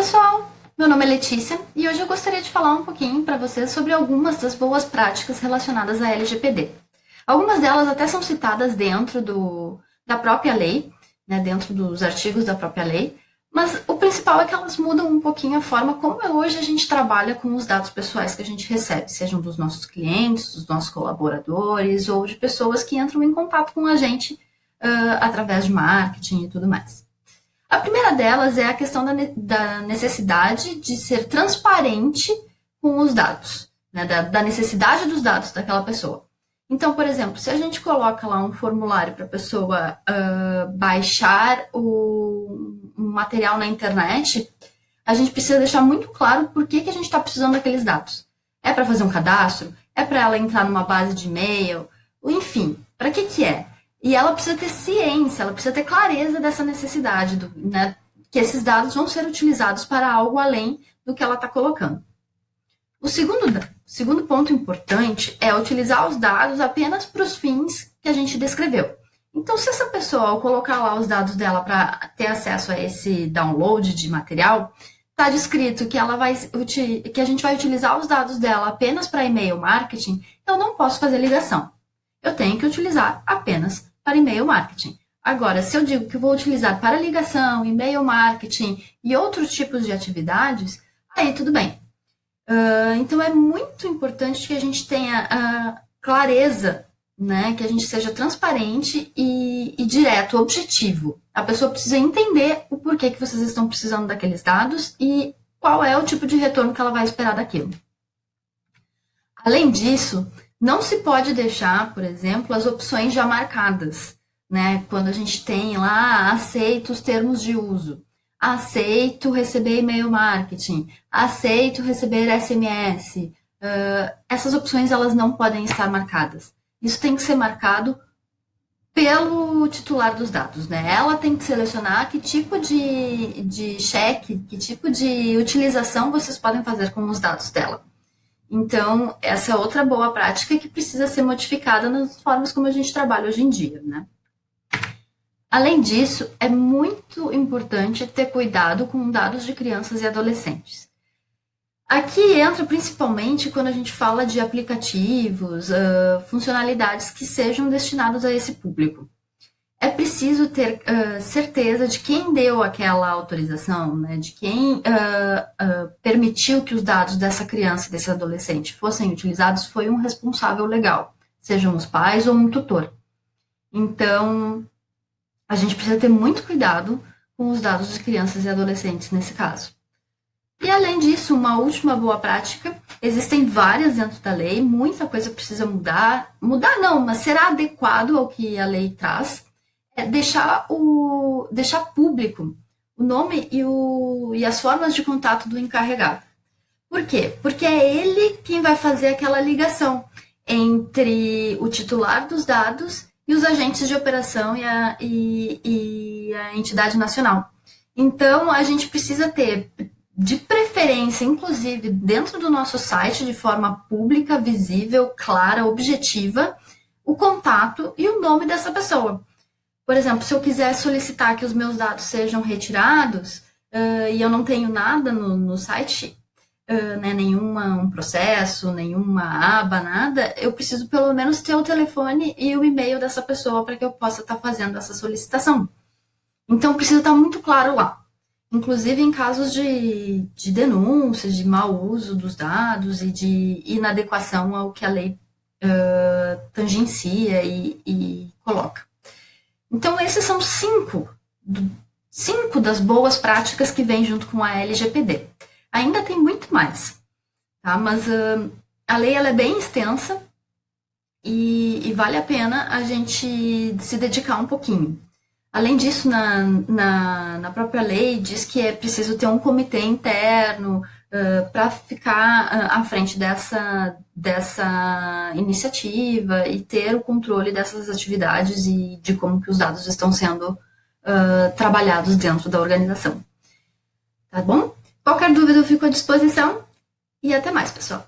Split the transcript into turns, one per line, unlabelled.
pessoal, meu nome é Letícia e hoje eu gostaria de falar um pouquinho para vocês sobre algumas das boas práticas relacionadas à LGPD. Algumas delas até são citadas dentro da própria lei, né, dentro dos artigos da própria lei, mas o principal é que elas mudam um pouquinho a forma como hoje a gente trabalha com os dados pessoais que a gente recebe, sejam dos nossos clientes, dos nossos colaboradores ou de pessoas que entram em contato com a gente através de marketing e tudo mais. A primeira delas é a questão da necessidade de ser transparente com os dados, né, da necessidade dos dados daquela pessoa. Então, por exemplo, se a gente coloca lá um formulário para a pessoa baixar um material na internet, a gente precisa deixar muito claro por que a gente está precisando daqueles dados. É para fazer um cadastro? É para ela entrar numa base de e-mail? Enfim, para que é? E ela precisa ter ciência, ela precisa ter clareza dessa necessidade, né, que esses dados vão ser utilizados para algo além do que ela está colocando. O segundo ponto importante é utilizar os dados apenas para os fins que a gente descreveu. Então, se essa pessoa, ao colocar lá os dados dela para ter acesso a esse download de material, está descrito que que a gente vai utilizar os dados dela apenas para e-mail marketing, eu não posso fazer ligação. Eu tenho que utilizar apenas para e-mail marketing. Agora, se eu digo que vou utilizar para ligação, e-mail marketing e outros tipos de atividades, aí tudo bem. Então, é muito importante que a gente tenha clareza, né? Que a gente seja transparente e direto, objetivo. A pessoa precisa entender o porquê que vocês estão precisando daqueles dados e qual é o tipo de retorno que ela vai esperar daquilo. Além disso, não se pode deixar, por exemplo, as opções já marcadas, né? Quando a gente tem lá, aceito os termos de uso, aceito receber e-mail marketing, aceito receber SMS. Essas opções elas não podem estar marcadas. Isso tem que ser marcado pelo titular dos dados, né? Ela tem que selecionar que tipo de cheque, que tipo de utilização vocês podem fazer com os dados dela. Então, essa é outra boa prática que precisa ser modificada nas formas como a gente trabalha hoje em dia, né? Além disso, é muito importante ter cuidado com dados de crianças e adolescentes. Aqui entra principalmente quando a gente fala de aplicativos, funcionalidades que sejam destinados a esse público. É preciso ter certeza de quem deu aquela autorização, né? De quem permitiu que os dados dessa criança e desse adolescente fossem utilizados foi um responsável legal, sejam os pais ou um tutor. Então, a gente precisa ter muito cuidado com os dados de crianças e adolescentes nesse caso. E além disso, uma última boa prática, existem várias dentro da lei, muita coisa precisa mudar. Mudar não, mas será adequado ao que a lei traz. É deixar público o nome e as formas de contato do encarregado. Por quê? Porque é ele quem vai fazer aquela ligação entre o titular dos dados e os agentes de operação e a entidade nacional. Então, a gente precisa ter, de preferência, inclusive, dentro do nosso site, de forma pública, visível, clara, objetiva, o contato e o nome dessa pessoa. Por exemplo, se eu quiser solicitar que os meus dados sejam retirados e eu não tenho nada no site, né, um processo, nenhuma aba, nada, eu preciso pelo menos ter o telefone e o e-mail dessa pessoa para que eu possa estar fazendo essa solicitação. Então, precisa estar muito claro lá. Inclusive em casos de denúncias, de mau uso dos dados e de inadequação ao que a lei tangencia e coloca. Então, esses são cinco das boas práticas que vêm junto com a LGPD. Ainda tem muito mais, tá? Mas a lei ela é bem extensa e vale a pena a gente se dedicar um pouquinho. Além disso, na própria lei diz que é preciso ter um comitê interno para ficar à frente dessa iniciativa e ter o controle dessas atividades e de como que os dados estão sendo trabalhados dentro da organização. Tá bom? Qualquer dúvida eu fico à disposição e até mais, pessoal.